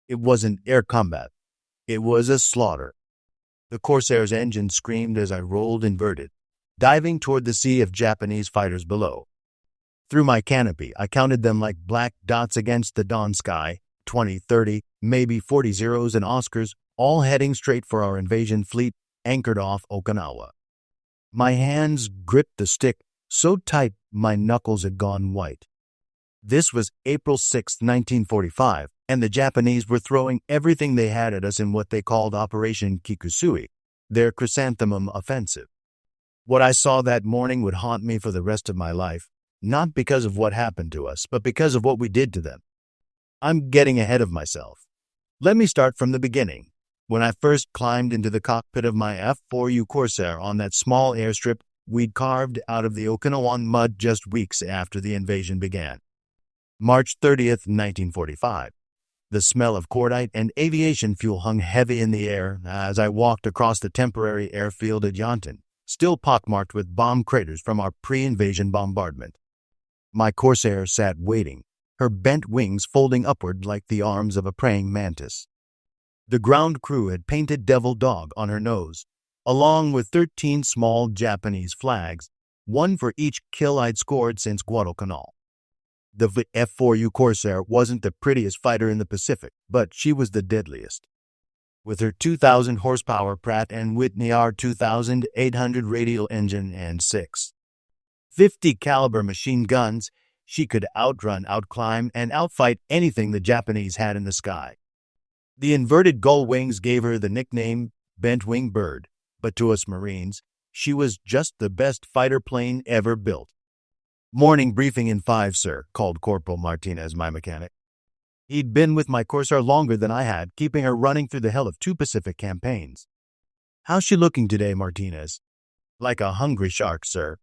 It wasn't air combat. It was a slaughter. The Corsair's engine screamed as I rolled inverted, diving toward the sea of Japanese fighters below. Through my canopy, I counted them like black dots against the dawn sky, 20, 30, maybe 40 Zeros and Oscars, all heading straight for our invasion fleet anchored off Okinawa. My hands gripped the stick so tight my knuckles had gone white. This was April 6, 1945, and the Japanese were throwing everything they had at us in what they called Operation Kikusui, their chrysanthemum offensive. What I saw that morning would haunt me for the rest of my life, not because of what happened to us, but because of what we did to them. I'm getting ahead of myself. Let me start from the beginning. When I first climbed into the cockpit of my F4U Corsair on that small airstrip we'd carved out of the Okinawan mud just weeks after the invasion began. March 30th, 1945. The smell of cordite and aviation fuel hung heavy in the air as I walked across the temporary airfield at Yonton, still pockmarked with bomb craters from our pre-invasion bombardment. My Corsair sat waiting, her bent wings folding upward like the arms of a praying mantis. The ground crew had painted Devil Dog on her nose, along with 13 small Japanese flags, one for each kill I'd scored since Guadalcanal. The F4U Corsair wasn't the prettiest fighter in the Pacific, but she was the deadliest. With her 2,000 horsepower Pratt & Whitney R2800 radial engine and 6.50 caliber machine guns, she could outrun, outclimb, and outfight anything the Japanese had in the sky. The inverted gull wings gave her the nickname Bent Wing Bird, but to us Marines, she was just the best fighter plane ever built. "Morning briefing in 5, sir," called Corporal Martinez, my mechanic. He'd been with my Corsair longer than I had, keeping her running through the hell of 2 Pacific campaigns. "How's she looking today, Martinez?" "Like a hungry shark, sir.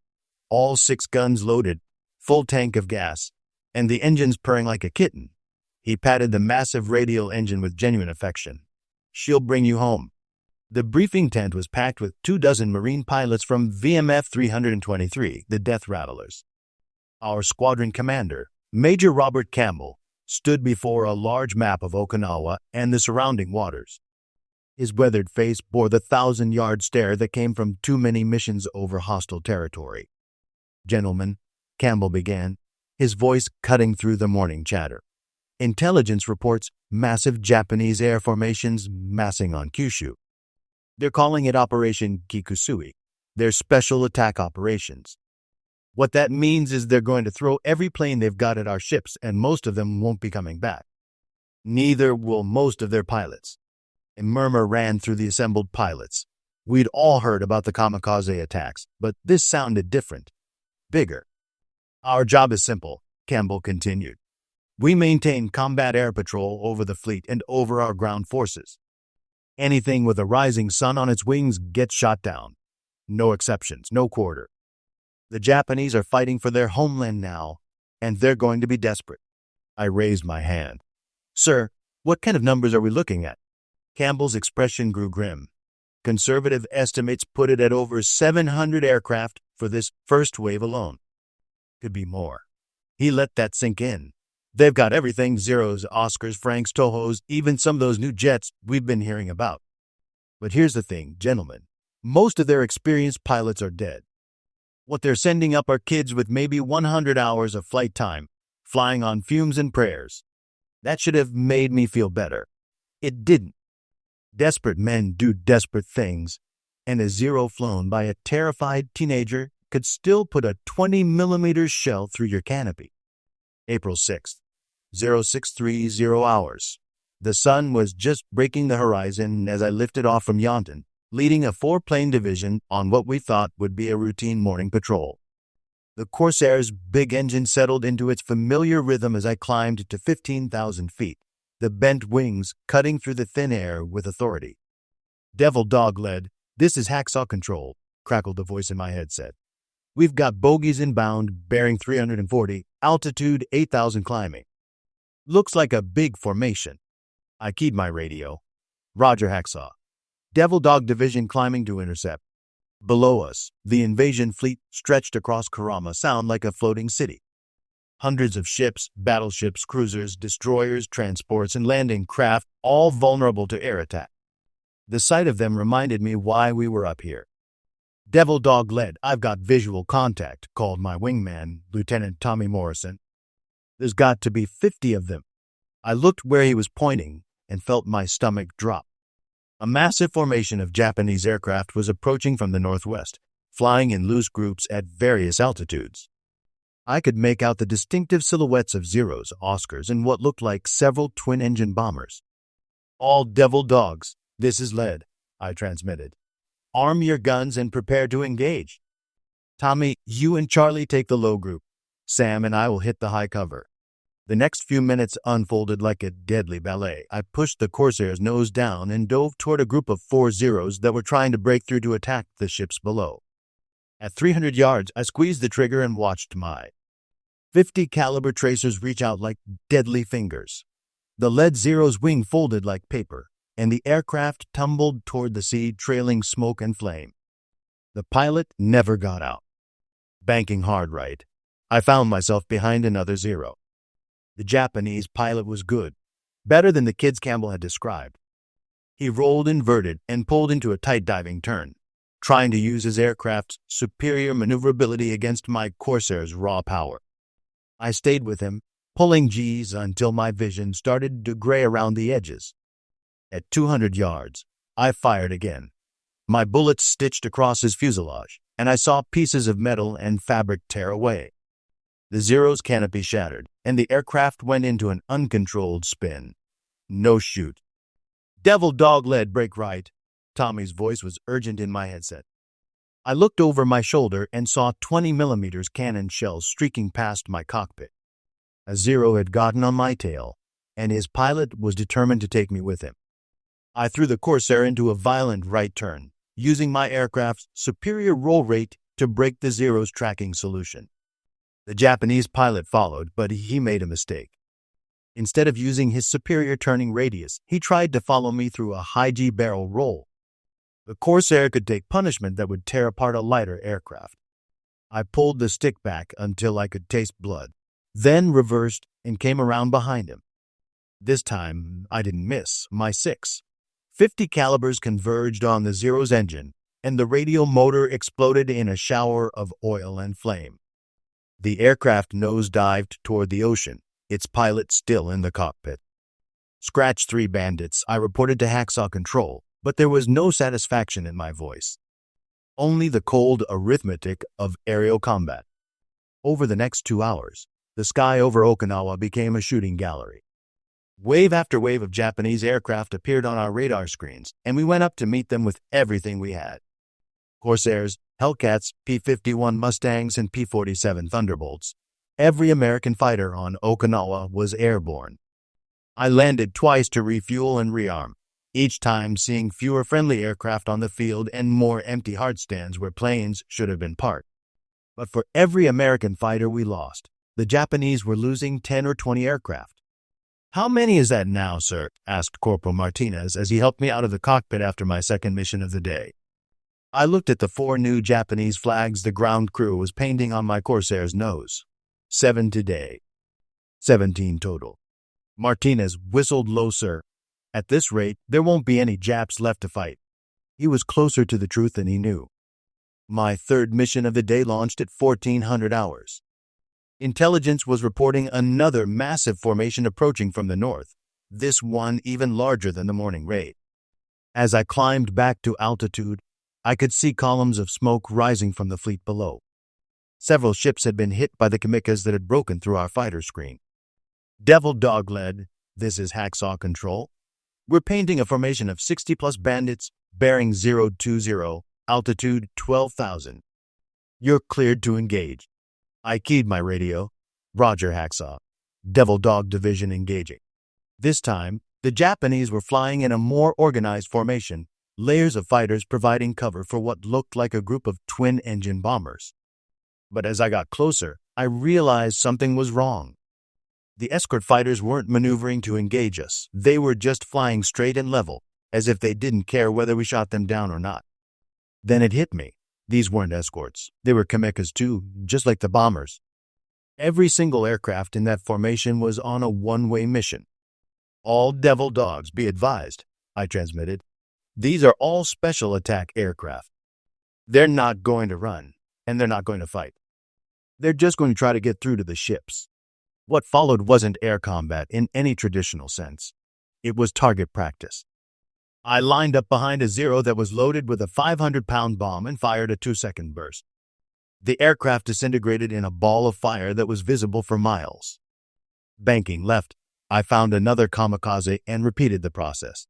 All 6 guns loaded, full tank of gas, and the engine's purring like a kitten." He patted the massive radial engine with genuine affection. "She'll bring you home." The briefing tent was packed with 24 Marine pilots from VMF 323, the Death Rattlers. Our squadron commander, Major Robert Campbell, stood before a large map of Okinawa and the surrounding waters. His weathered face bore the 1,000-yard stare that came from too many missions over hostile territory. "Gentlemen," Campbell began, his voice cutting through the morning chatter. "Intelligence reports massive Japanese air formations massing on Kyushu. They're calling it Operation Kikusui, their special attack operations. What that means is they're going to throw every plane they've got at our ships, and most of them won't be coming back. Neither will most of their pilots." A murmur ran through the assembled pilots. We'd all heard about the kamikaze attacks, but this sounded different, bigger. "Our job is simple," Campbell continued. "We maintain combat air patrol over the fleet and over our ground forces. Anything with a rising sun on its wings gets shot down. No exceptions, no quarter. The Japanese are fighting for their homeland now, and they're going to be desperate." I raised my hand. "Sir, what kind of numbers are we looking at?" Campbell's expression grew grim. "Conservative estimates put it at over 700 aircraft for this first wave alone. Could be more." He let that sink in. "They've got everything: Zeros, Oscars, Franks, Tohos, even some of those new jets we've been hearing about. But here's the thing, gentlemen. Most of their experienced pilots are dead. What they're sending up are kids with maybe 100 hours of flight time, flying on fumes and prayers. That should have made me feel better. It didn't. Desperate men do desperate things, and a Zero flown by a terrified teenager could still put a 20mm shell through your canopy." April 6th, 0630 hours. The sun was just breaking the horizon as I lifted off from Yonton, leading a 4-plane division on what we thought would be a routine morning patrol. The Corsair's big engine settled into its familiar rhythm as I climbed to 15,000 feet, the bent wings cutting through the thin air with authority. "Devil Dog led, this is Hacksaw Control," crackled the voice in my headset. "We've got bogies inbound, bearing 340, altitude 8,000 climbing. Looks like a big formation." I keyed my radio. "Roger, Hacksaw. Devil Dog Division climbing to intercept." Below us, the invasion fleet stretched across Karama Sound like a floating city. Hundreds of ships, battleships, cruisers, destroyers, transports, and landing craft, all vulnerable to air attack. The sight of them reminded me why we were up here. "Devil Dog led, I've got visual contact," called my wingman, Lieutenant Tommy Morrison. "There's got to be 50 of them." I looked where he was pointing and felt my stomach drop. A massive formation of Japanese aircraft was approaching from the northwest, flying in loose groups at various altitudes. I could make out the distinctive silhouettes of Zeros, Oscars, and what looked like several twin-engine bombers. "All Devil Dogs, this is lead," I transmitted. "Arm your guns and prepare to engage. Tommy, you and Charlie take the low group. Sam and I will hit the high cover." The next few minutes unfolded like a deadly ballet. I pushed the Corsairs nose down and dove toward a group of 4 Zeros that were trying to break through to attack the ships below. At 300 yards, I squeezed the trigger and watched my 50 caliber tracers reach out like deadly fingers. The lead Zero's wing folded like paper, and the aircraft tumbled toward the sea, trailing smoke and flame. The pilot never got out. Banking hard right, I found myself behind another Zero. The Japanese pilot was good, better than the kids Campbell had described. He rolled inverted and pulled into a tight diving turn, trying to use his aircraft's superior maneuverability against my Corsair's raw power. I stayed with him, pulling G's until my vision started to gray around the edges. At 200 yards, I fired again. My bullets stitched across his fuselage, and I saw pieces of metal and fabric tear away. The Zero's canopy shattered, and the aircraft went into an uncontrolled spin. "No shoot." "Devil Dog led, break right." Tommy's voice was urgent in my headset. I looked over my shoulder and saw 20mm cannon shells streaking past my cockpit. A Zero had gotten on my tail, and his pilot was determined to take me with him. I threw the Corsair into a violent right turn, using my aircraft's superior roll rate to break the Zero's tracking solution. The Japanese pilot followed, but he made a mistake. Instead of using his superior turning radius, he tried to follow me through a high-G barrel roll. The Corsair could take punishment that would tear apart a lighter aircraft. I pulled the stick back until I could taste blood, then reversed and came around behind him. This time, I didn't miss my 6. 50 calibers converged on the Zero's engine, and the radial motor exploded in a shower of oil and flame. The aircraft nosedived toward the ocean, its pilot still in the cockpit. "Scratch 3 bandits," I reported to Hacksaw Control, but there was no satisfaction in my voice. Only the cold arithmetic of aerial combat. Over the next 2 hours, the sky over Okinawa became a shooting gallery. Wave after wave of Japanese aircraft appeared on our radar screens, and we went up to meet them with everything we had. Corsairs, Hellcats, P-51 Mustangs, and P-47 Thunderbolts. Every American fighter on Okinawa was airborne. I landed twice to refuel and rearm, each time seeing fewer friendly aircraft on the field and more empty hardstands where planes should have been parked. But for every American fighter we lost, the Japanese were losing 10 or 20 aircraft. "How many is that now, sir?" asked Corporal Martinez as he helped me out of the cockpit after my second mission of the day. I looked at the 4 new Japanese flags the ground crew was painting on my Corsair's nose. 7 today. 17 total. Martinez whistled low, "Sir. At this rate, there won't be any Japs left to fight." He was closer to the truth than he knew. My third mission of the day launched at 1400 hours. Intelligence was reporting another massive formation approaching from the north, this one even larger than the morning raid. As I climbed back to altitude, I could see columns of smoke rising from the fleet below. Several ships had been hit by the kamikaze that had broken through our fighter screen. "Devil Dog led, this is Hacksaw Control. We're painting a formation of 60-plus bandits, bearing 020, altitude 12,000. You're cleared to engage." I keyed my radio. "Roger, Hacksaw. Devil Dog Division engaging." This time, the Japanese were flying in a more organized formation, layers of fighters providing cover for what looked like a group of twin-engine bombers. But as I got closer, I realized something was wrong. The escort fighters weren't maneuvering to engage us. They were just flying straight and level, as if they didn't care whether we shot them down or not. Then it hit me. These weren't escorts. They were kamikazes too, just like the bombers. Every single aircraft in that formation was on a one-way mission. "All devil dogs, be advised," I transmitted. "These are all special attack aircraft. They're not going to run, and they're not going to fight. They're just going to try to get through to the ships." What followed wasn't air combat in any traditional sense. It was target practice. I lined up behind a Zero that was loaded with a 500-pound bomb and fired a 2-second burst. The aircraft disintegrated in a ball of fire that was visible for miles. Banking left, I found another kamikaze and repeated the process.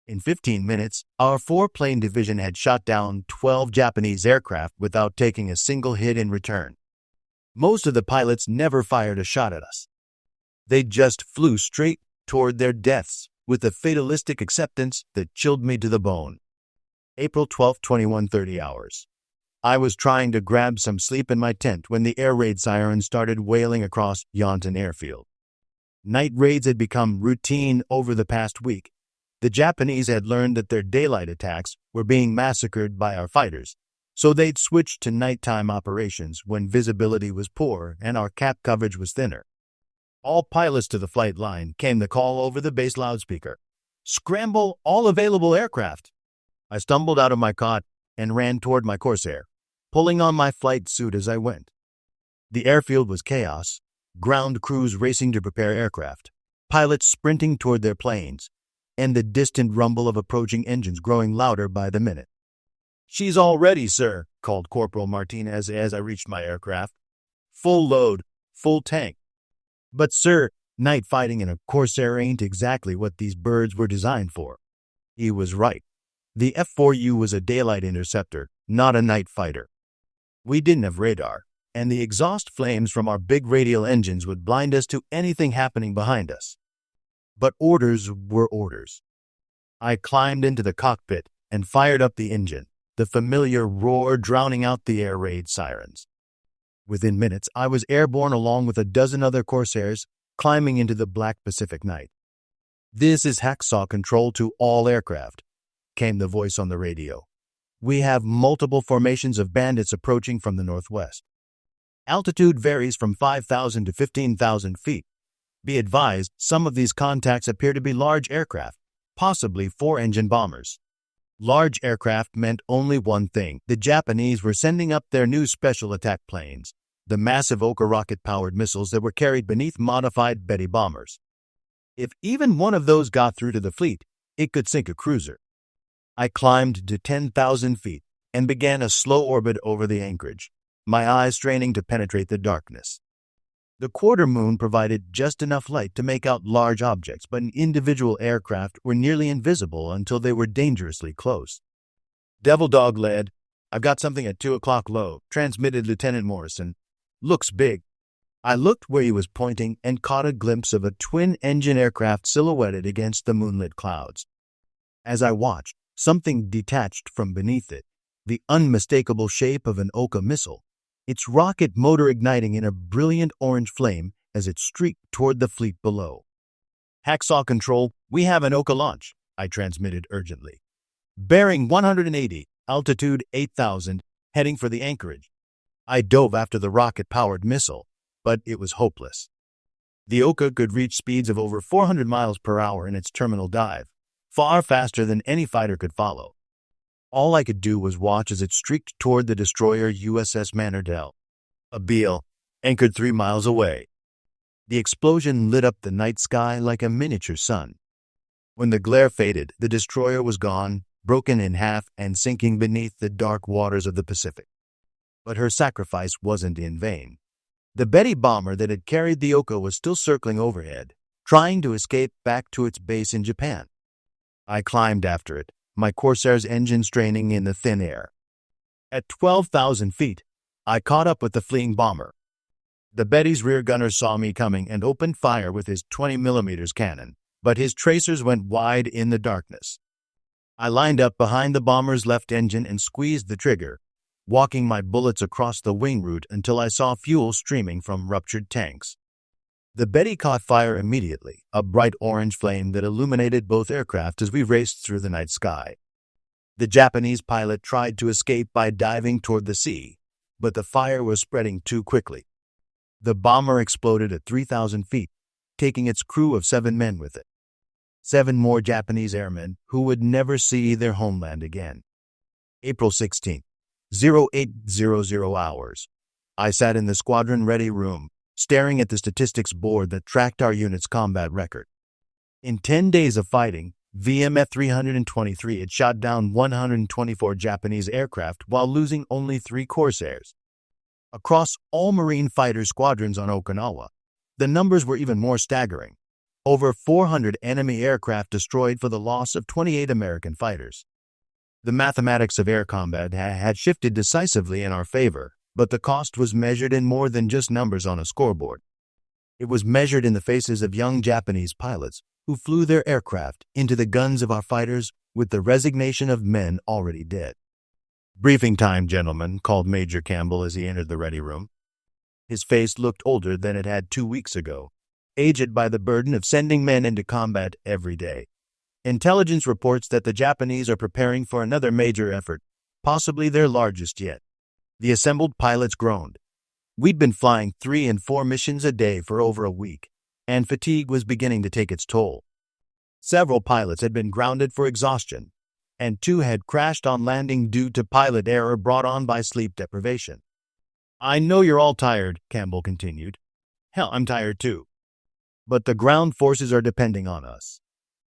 In 15 minutes, our 4-plane division had shot down 12 Japanese aircraft without taking a single hit in return. Most of the pilots never fired a shot at us. They just flew straight toward their deaths with a fatalistic acceptance that chilled me to the bone. April 12, 21:30 hours. I was trying to grab some sleep in my tent when the air raid siren started wailing across Yontan Airfield. Night raids had become routine over the past week. The Japanese had learned that their daylight attacks were being massacred by our fighters, so they'd switched to nighttime operations when visibility was poor and our cap coverage was thinner. All pilots to the flight line came the call over the base loudspeaker: "Scramble all available aircraft." I stumbled out of my cot and ran toward my Corsair, pulling on my flight suit as I went. The airfield was chaos, ground crews racing to prepare aircraft, pilots sprinting toward their planes, and the distant rumble of approaching engines growing louder by the minute. "She's all ready, sir," called Corporal Martinez as I reached my aircraft. "Full load, full tank." "But sir, night fighting in a Corsair ain't exactly what these birds were designed for." He was right. The F4U was a daylight interceptor, not a night fighter. We didn't have radar, and the exhaust flames from our big radial engines would blind us to anything happening behind us. But orders were orders. I climbed into the cockpit and fired up the engine, the familiar roar drowning out the air raid sirens. Within minutes, I was airborne along with a dozen other Corsairs, climbing into the black Pacific night. "This is hacksaw control to all aircraft," came the voice on the radio. "We have multiple formations of bandits approaching from the northwest. Altitude varies from 5,000 to 15,000 feet. Be advised, some of these contacts appear to be large aircraft, possibly 4-engine bombers." Large aircraft meant only one thing: the Japanese were sending up their new special attack planes, the massive Ohka rocket-powered missiles that were carried beneath modified Betty bombers. If even one of those got through to the fleet, it could sink a cruiser. I climbed to 10,000 feet and began a slow orbit over the anchorage, my eyes straining to penetrate the darkness. The quarter moon provided just enough light to make out large objects, but individual aircraft were nearly invisible until they were dangerously close. "Devil Dog led. I've got something at 2 o'clock low," transmitted Lieutenant Morrison. "Looks big." I looked where he was pointing and caught a glimpse of a twin-engine aircraft silhouetted against the moonlit clouds. As I watched, something detached from beneath it, the unmistakable shape of an Ohka missile, its rocket motor igniting in a brilliant orange flame as it streaked toward the fleet below. "Hacksaw control, we have an Ohka launch," I transmitted urgently. "Bearing 180, altitude 8,000, heading for the anchorage." I dove after the rocket-powered missile, but it was hopeless. The Ohka could reach speeds of over 400 miles per hour in its terminal dive, far faster than any fighter could follow. All I could do was watch as it streaked toward the destroyer USS Mannerdell, a Beale, anchored 3 miles away. The explosion lit up the night sky like a miniature sun. When the glare faded, the destroyer was gone, broken in half and sinking beneath the dark waters of the Pacific. But her sacrifice wasn't in vain. The Betty bomber that had carried the Ohka was still circling overhead, trying to escape back to its base in Japan. I climbed after it, my Corsair's engine straining in the thin air. At 12,000 feet, I caught up with the fleeing bomber. The Betty's rear gunner saw me coming and opened fire with his 20mm cannon, but his tracers went wide in the darkness. I lined up behind the bomber's left engine and squeezed the trigger, walking my bullets across the wing route until I saw fuel streaming from ruptured tanks. The Betty caught fire immediately, a bright orange flame that illuminated both aircraft as we raced through the night sky. The Japanese pilot tried to escape by diving toward the sea, but the fire was spreading too quickly. The bomber exploded at 3,000 feet, taking its crew of 7 men with it. 7 more Japanese airmen who would never see their homeland again. April 16, 0800 hours. I sat in the squadron ready room, staring at the statistics board that tracked our unit's combat record. In 10 days of fighting, VMF 323 had shot down 124 Japanese aircraft while losing only 3 Corsairs. Across all Marine fighter squadrons on Okinawa, the numbers were even more staggering. Over 400 enemy aircraft destroyed for the loss of 28 American fighters. The mathematics of air combat had shifted decisively in our favor, but the cost was measured in more than just numbers on a scoreboard. It was measured in the faces of young Japanese pilots who flew their aircraft into the guns of our fighters with the resignation of men already dead. "Briefing time, gentlemen," called Major Campbell as he entered the ready room. His face looked older than it had 2 weeks ago, aged by the burden of sending men into combat every day. "Intelligence reports that the Japanese are preparing for another major effort, possibly their largest yet." The assembled pilots groaned. We'd been flying 3 and 4 missions a day for over a week, and fatigue was beginning to take its toll. Several pilots had been grounded for exhaustion, and 2 had crashed on landing due to pilot error brought on by sleep deprivation. "I know you're all tired," Campbell continued. "Hell, I'm tired too. But the ground forces are depending on us.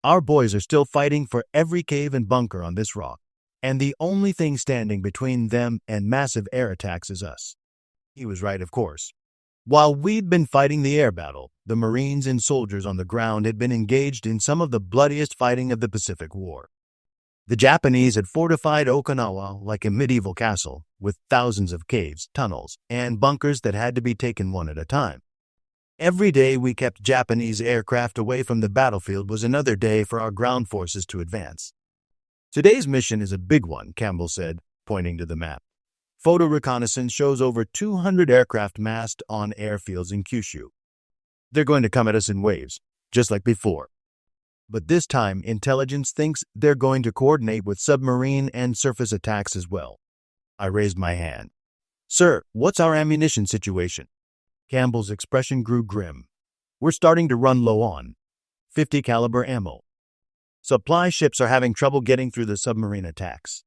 Our boys are still fighting for every cave and bunker on this rock, and the only thing standing between them and massive air attacks is us." He was right, of course. While we'd been fighting the air battle, the Marines and soldiers on the ground had been engaged in some of the bloodiest fighting of the Pacific War. The Japanese had fortified Okinawa like a medieval castle, with thousands of caves, tunnels, and bunkers that had to be taken one at a time. Every day we kept Japanese aircraft away from the battlefield was another day for our ground forces to advance. "Today's mission is a big one," Campbell said, pointing to the map. "Photo reconnaissance shows over 200 aircraft massed on airfields in Kyushu. They're going to come at us in waves, just like before. But this time, intelligence thinks they're going to coordinate with submarine and surface attacks as well." I raised my hand. "Sir, what's our ammunition situation?" Campbell's expression grew grim. "We're starting to run low on .50 caliber ammo. Supply ships are having trouble getting through the submarine attacks.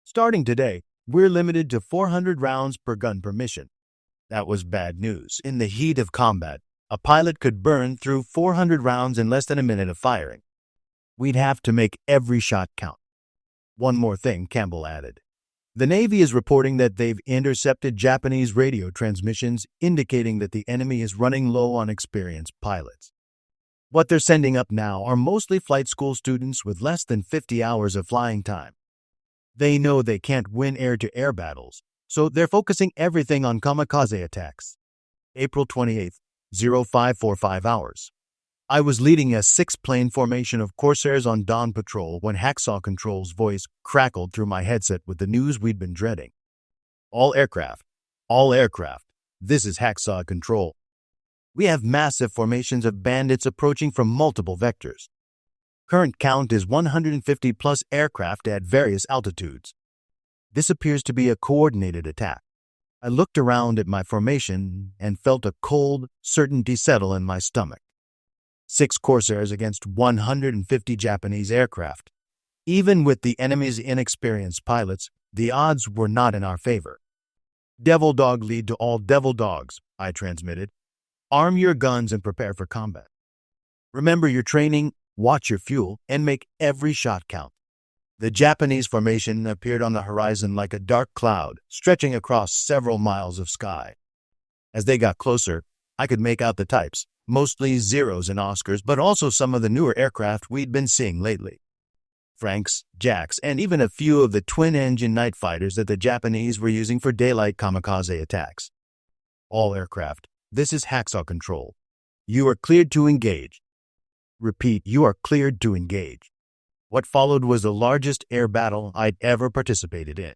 Starting today, we're limited to 400 rounds per gun per mission." That was bad news. In the heat of combat, a pilot could burn through 400 rounds in less than a minute of firing. We'd have to make every shot count. "One more thing," Campbell added. "The Navy is reporting that they've intercepted Japanese radio transmissions indicating that the enemy is running low on experienced pilots. What they're sending up now are mostly flight school students with less than 50 hours of flying time. They know they can't win air-to-air battles, so they're focusing everything on kamikaze attacks." April 28th, 0545 hours. I was leading a 6-plane formation of Corsairs on dawn patrol when Hacksaw Control's voice crackled through my headset with the news we'd been dreading. All aircraft, this is Hacksaw Control. We have massive formations of bandits approaching from multiple vectors. Current count is 150-plus aircraft at various altitudes. This appears to be a coordinated attack. I looked around at my formation and felt a cold certainty settle in my stomach. 6 Corsairs against 150 Japanese aircraft. Even with the enemy's inexperienced pilots, the odds were not in our favor. "Devil Dog lead to all Devil Dogs," I transmitted. "Arm your guns and prepare for combat. Remember your training, watch your fuel, and make every shot count." The Japanese formation appeared on the horizon like a dark cloud stretching across several miles of sky. As they got closer, I could make out the types, mostly Zeros and Oscars, but also some of the newer aircraft we'd been seeing lately. Franks, Jacks, and even a few of the twin-engine night fighters that the Japanese were using for daylight kamikaze attacks. "All aircraft, this is Hacksaw Control. You are cleared to engage. Repeat, you are cleared to engage." What followed was the largest air battle I'd ever participated in.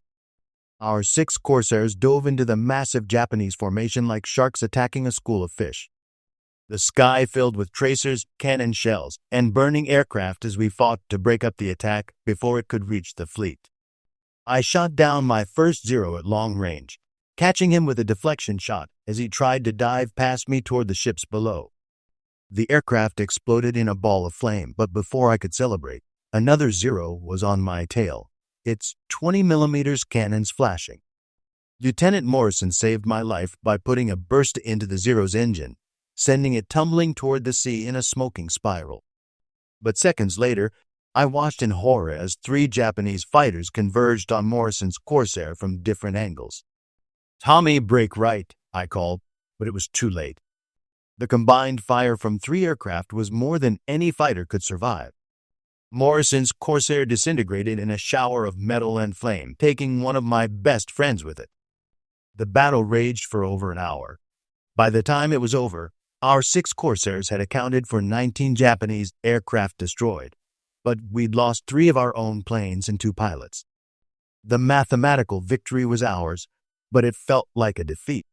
Our 6 Corsairs dove into the massive Japanese formation like sharks attacking a school of fish. The sky filled with tracers, cannon shells, and burning aircraft as we fought to break up the attack before it could reach the fleet. I shot down my first Zero at long range, catching him with a deflection shot as he tried to dive past me toward the ships below. The aircraft exploded in a ball of flame, but before I could celebrate, another Zero was on my tail, its 20mm cannons flashing. Lieutenant Morrison saved my life by putting a burst into the Zero's engine, sending it tumbling toward the sea in a smoking spiral. But seconds later, I watched in horror as 3 Japanese fighters converged on Morrison's Corsair from different angles. "Tommy, break right," I called, but it was too late. The combined fire from 3 aircraft was more than any fighter could survive. Morrison's Corsair disintegrated in a shower of metal and flame, taking one of my best friends with it. The battle raged for over an hour. By the time it was over, our 6 Corsairs had accounted for 19 Japanese aircraft destroyed, but we'd lost 3 of our own planes and 2 pilots. The mathematical victory was ours, but it felt like a defeat.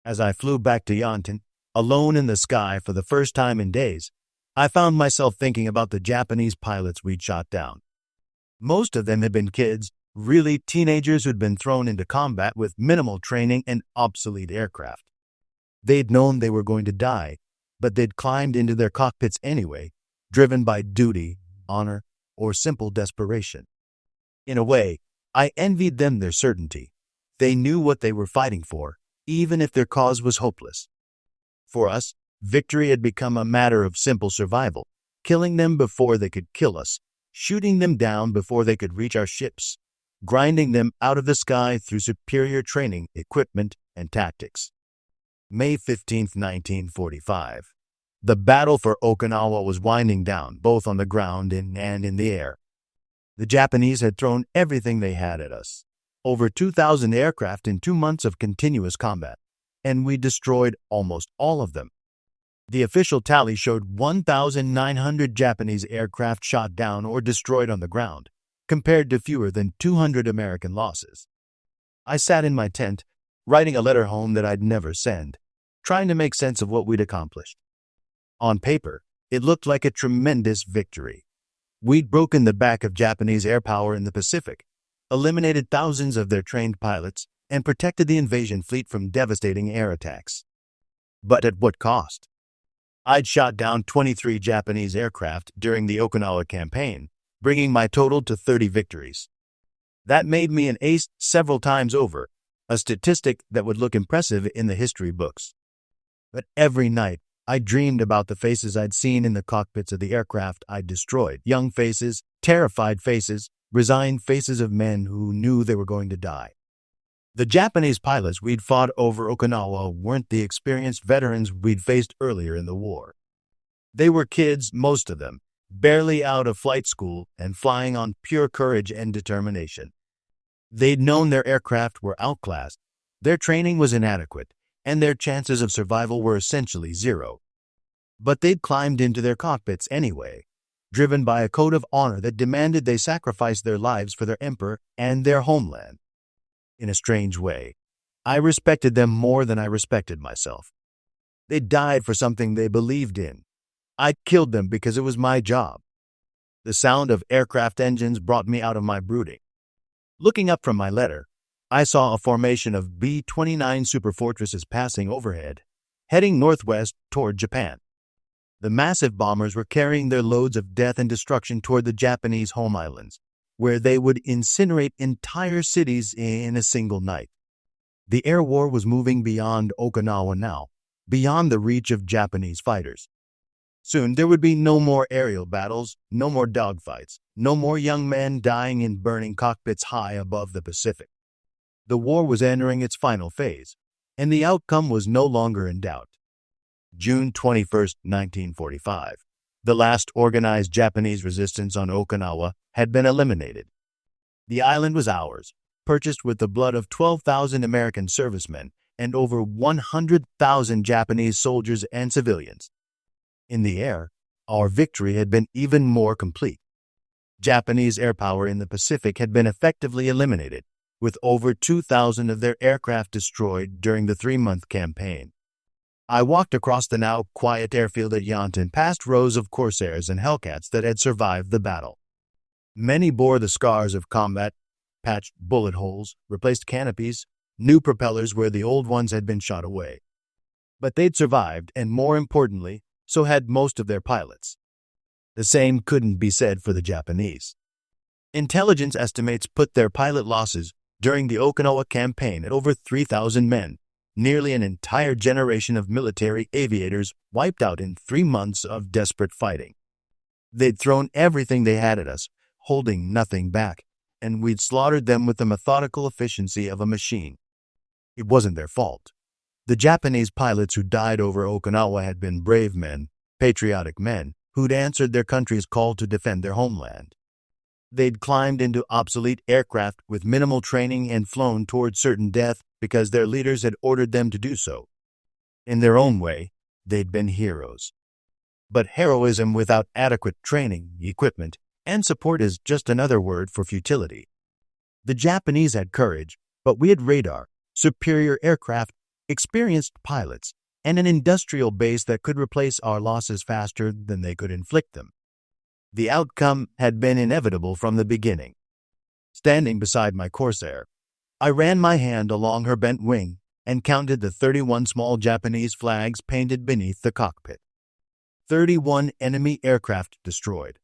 As I flew back to Yanton, alone in the sky for the first time in days, I found myself thinking about the Japanese pilots we'd shot down. Most of them had been kids, really teenagers who'd been thrown into combat with minimal training and obsolete aircraft. They'd known they were going to die, but they'd climbed into their cockpits anyway, driven by duty, honor, or simple desperation. In a way, I envied them their certainty. They knew what they were fighting for, even if their cause was hopeless. For us, victory had become a matter of simple survival, killing them before they could kill us, shooting them down before they could reach our ships, grinding them out of the sky through superior training, equipment, and tactics. May 15, 1945. The battle for Okinawa was winding down, both on the ground and in the air. The Japanese had thrown everything they had at us. Over 2,000 aircraft in 2 months of continuous combat, and we destroyed almost all of them. The official tally showed 1,900 Japanese aircraft shot down or destroyed on the ground, compared to fewer than 200 American losses. I sat in my tent, writing a letter home that I'd never send, trying to make sense of what we'd accomplished. On paper, it looked like a tremendous victory. We'd broken the back of Japanese air power in the Pacific, eliminated thousands of their trained pilots, and protected the invasion fleet from devastating air attacks. But at what cost? I'd shot down 23 Japanese aircraft during the Okinawa campaign, bringing my total to 30 victories. That made me an ace several times over, a statistic that would look impressive in the history books. But every night, I dreamed about the faces I'd seen in the cockpits of the aircraft I'd destroyed. Young faces, terrified faces, resigned faces of men who knew they were going to die. The Japanese pilots we'd fought over Okinawa weren't the experienced veterans we'd faced earlier in the war. They were kids, most of them, barely out of flight school and flying on pure courage and determination. They'd known their aircraft were outclassed, their training was inadequate, and their chances of survival were essentially zero. But they'd climbed into their cockpits anyway, driven by a code of honor that demanded they sacrifice their lives for their emperor and their homeland. In a strange way, I respected them more than I respected myself. They died for something they believed in. I killed them because it was my job. The sound of aircraft engines brought me out of my brooding. Looking up from my letter, I saw a formation of B-29 superfortresses passing overhead, heading northwest toward Japan. The massive bombers were carrying their loads of death and destruction toward the Japanese home islands, where they would incinerate entire cities in a single night. The air war was moving beyond Okinawa now, beyond the reach of Japanese fighters. Soon there would be no more aerial battles, no more dogfights, no more young men dying in burning cockpits high above the Pacific. The war was entering its final phase, and the outcome was no longer in doubt. June 21, 1945. The last organized Japanese resistance on Okinawa had been eliminated. The island was ours, purchased with the blood of 12,000 American servicemen and over 100,000 Japanese soldiers and civilians. In the air, our victory had been even more complete. Japanese air power in the Pacific had been effectively eliminated, with over 2,000 of their aircraft destroyed during the 3-month campaign. I walked across the now quiet airfield at Yanton past rows of Corsairs and Hellcats that had survived the battle. Many bore the scars of combat, patched bullet holes, replaced canopies, new propellers where the old ones had been shot away. But they'd survived, and more importantly, so had most of their pilots. The same couldn't be said for the Japanese. Intelligence estimates put their pilot losses during the Okinawa campaign at over 3,000 men, nearly an entire generation of military aviators wiped out in 3 months of desperate fighting. They'd thrown everything they had at us, holding nothing back, and we'd slaughtered them with the methodical efficiency of a machine. It wasn't their fault. The Japanese pilots who died over Okinawa had been brave men, patriotic men, who'd answered their country's call to defend their homeland. They'd climbed into obsolete aircraft with minimal training and flown toward certain death because their leaders had ordered them to do so. In their own way, they'd been heroes. But heroism without adequate training, equipment, and support is just another word for futility. The Japanese had courage, but we had radar, superior aircraft, experienced pilots, and an industrial base that could replace our losses faster than they could inflict them. The outcome had been inevitable from the beginning. Standing beside my Corsair, I ran my hand along her bent wing and counted the 31 small Japanese flags painted beneath the cockpit. 31 enemy aircraft destroyed.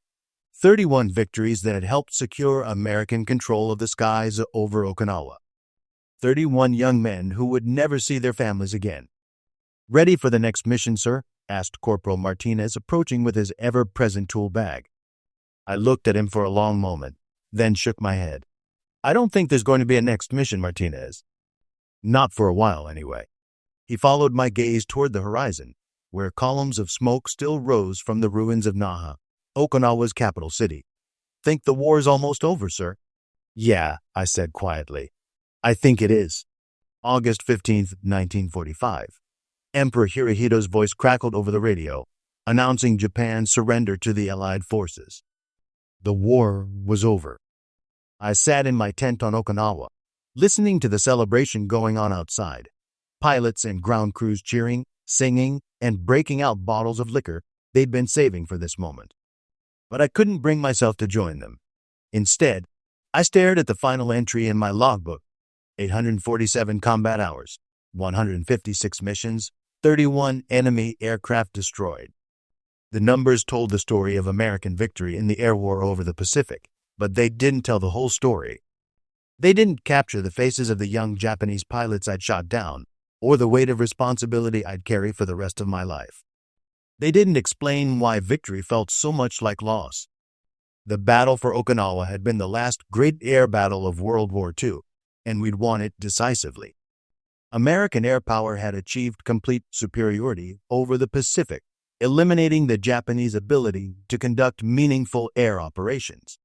31 victories that had helped secure American control of the skies over Okinawa. 31 young men who would never see their families again. "Ready for the next mission, sir?" asked Corporal Martinez, approaching with his ever-present tool bag. I looked at him for a long moment, then shook my head. "I don't think there's going to be a next mission, Martinez. Not for a while, anyway." He followed my gaze toward the horizon, where columns of smoke still rose from the ruins of Naha, Okinawa's capital city. "Think the war's almost over, sir?" "Yeah," I said quietly. "I think it is." August 15th, 1945. Emperor Hirohito's voice crackled over the radio, announcing Japan's surrender to the Allied forces. The war was over. I sat in my tent on Okinawa, listening to the celebration going on outside. Pilots and ground crews cheering, singing, and breaking out bottles of liquor they'd been saving for this moment. But I couldn't bring myself to join them. Instead, I stared at the final entry in my logbook: 847 combat hours, 156 missions, 31 enemy aircraft destroyed. The numbers told the story of American victory in the air war over the Pacific, but they didn't tell the whole story. They didn't capture the faces of the young Japanese pilots I'd shot down, or the weight of responsibility I'd carry for the rest of my life. They didn't explain why victory felt so much like loss. The battle for Okinawa had been the last great air battle of World War II, and we'd won it decisively. American air power had achieved complete superiority over the Pacific, eliminating the Japanese ability to conduct meaningful air operations.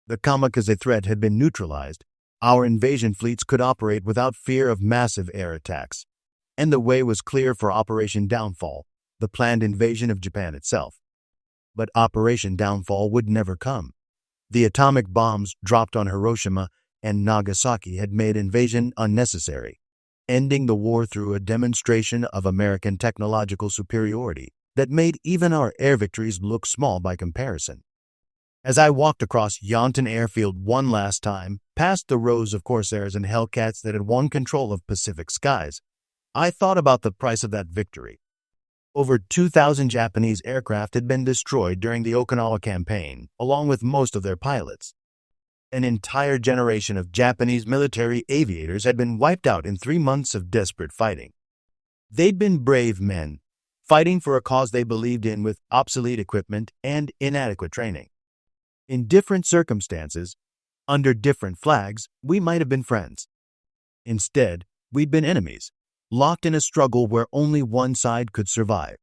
The kamikaze threat had been neutralized. Our invasion fleets could operate without fear of massive air attacks, and the way was clear for Operation Downfall, the planned invasion of Japan itself. But Operation Downfall would never come. The atomic bombs dropped on Hiroshima and Nagasaki had made invasion unnecessary, ending the war through a demonstration of American technological superiority that made even our air victories look small by comparison. As I walked across Yonton Airfield one last time, past the rows of Corsairs and Hellcats that had won control of Pacific skies, I thought about the price of that victory. Over 2,000 Japanese aircraft had been destroyed during the Okinawa campaign, along with most of their pilots. An entire generation of Japanese military aviators had been wiped out in 3 months of desperate fighting. They'd been brave men, fighting for a cause they believed in with obsolete equipment and inadequate training. In different circumstances, under different flags, we might have been friends. Instead, we'd been enemies, locked in a struggle where only one side could survive.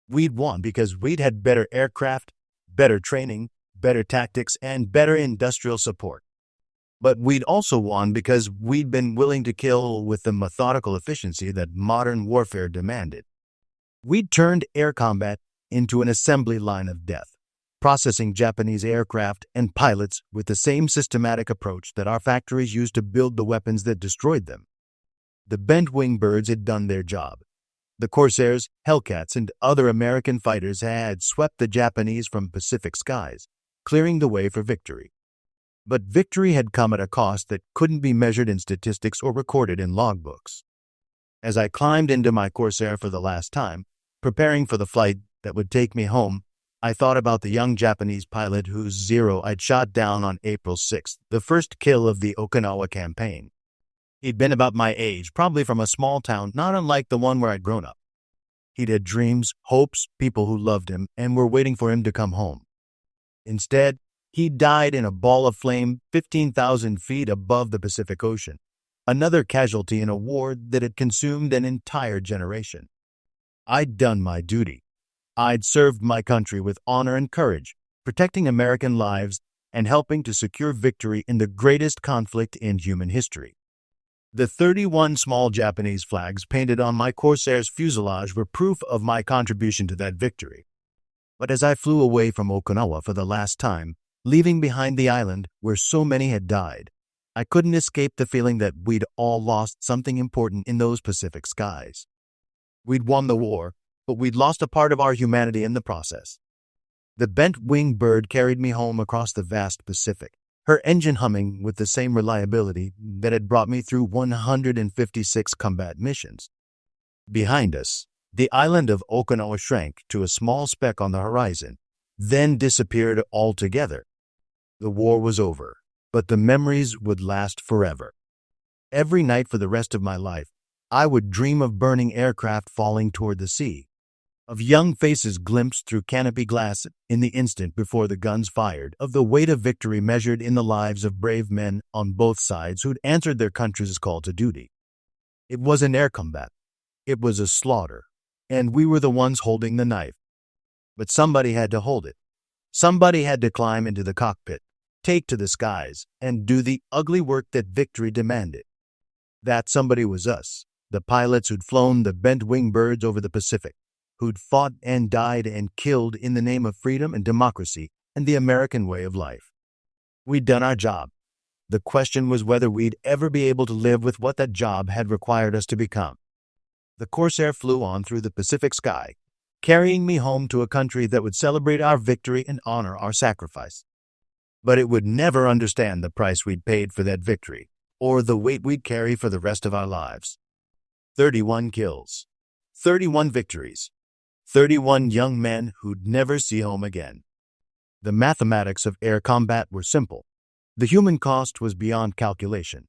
We'd won because we'd had better aircraft, better training, better tactics, and better industrial support. But we'd also won because we'd been willing to kill with the methodical efficiency that modern warfare demanded. We'd turned air combat into an assembly line of death, processing Japanese aircraft and pilots with the same systematic approach that our factories used to build the weapons that destroyed them. The bent-wing birds had done their job. The Corsairs, Hellcats, and other American fighters had swept the Japanese from Pacific skies, clearing the way for victory. But victory had come at a cost that couldn't be measured in statistics or recorded in logbooks. As I climbed into my Corsair for the last time, preparing for the flight that would take me home, I thought about the young Japanese pilot whose Zero I'd shot down on April 6th, the first kill of the Okinawa campaign. He'd been about my age, probably from a small town not unlike the one where I'd grown up. He'd had dreams, hopes, people who loved him, and were waiting for him to come home. Instead, he died in a ball of flame 15,000 feet above the Pacific Ocean, another casualty in a war that had consumed an entire generation. I'd done my duty. I'd served my country with honor and courage, protecting American lives and helping to secure victory in the greatest conflict in human history. The 31 small Japanese flags painted on my Corsair's fuselage were proof of my contribution to that victory. But as I flew away from Okinawa for the last time, leaving behind the island where so many had died, I couldn't escape the feeling that we'd all lost something important in those Pacific skies. We'd won the war, but we'd lost a part of our humanity in the process. The bent-winged bird carried me home across the vast Pacific, her engine humming with the same reliability that had brought me through 156 combat missions. Behind us, the island of Okinawa shrank to a small speck on the horizon, then disappeared altogether. The war was over, but the memories would last forever. Every night for the rest of my life, I would dream of burning aircraft falling toward the sea, of young faces glimpsed through canopy glass in the instant before the guns fired, of the weight of victory measured in the lives of brave men on both sides who'd answered their country's call to duty. It wasn't air combat. It was a slaughter, and we were the ones holding the knife. But somebody had to hold it. Somebody had to climb into the cockpit, take to the skies, and do the ugly work that victory demanded. That somebody was us, the pilots who'd flown the bent-wing birds over the Pacific, who'd fought and died and killed in the name of freedom and democracy and the American way of life. We'd done our job. The question was whether we'd ever be able to live with what that job had required us to become. The Corsair flew on through the Pacific sky, carrying me home to a country that would celebrate our victory and honor our sacrifice. But it would never understand the price we'd paid for that victory, or the weight we'd carry for the rest of our lives. 31 kills, 31 victories, 31 young men who'd never see home again. The mathematics of air combat were simple. The human cost was beyond calculation.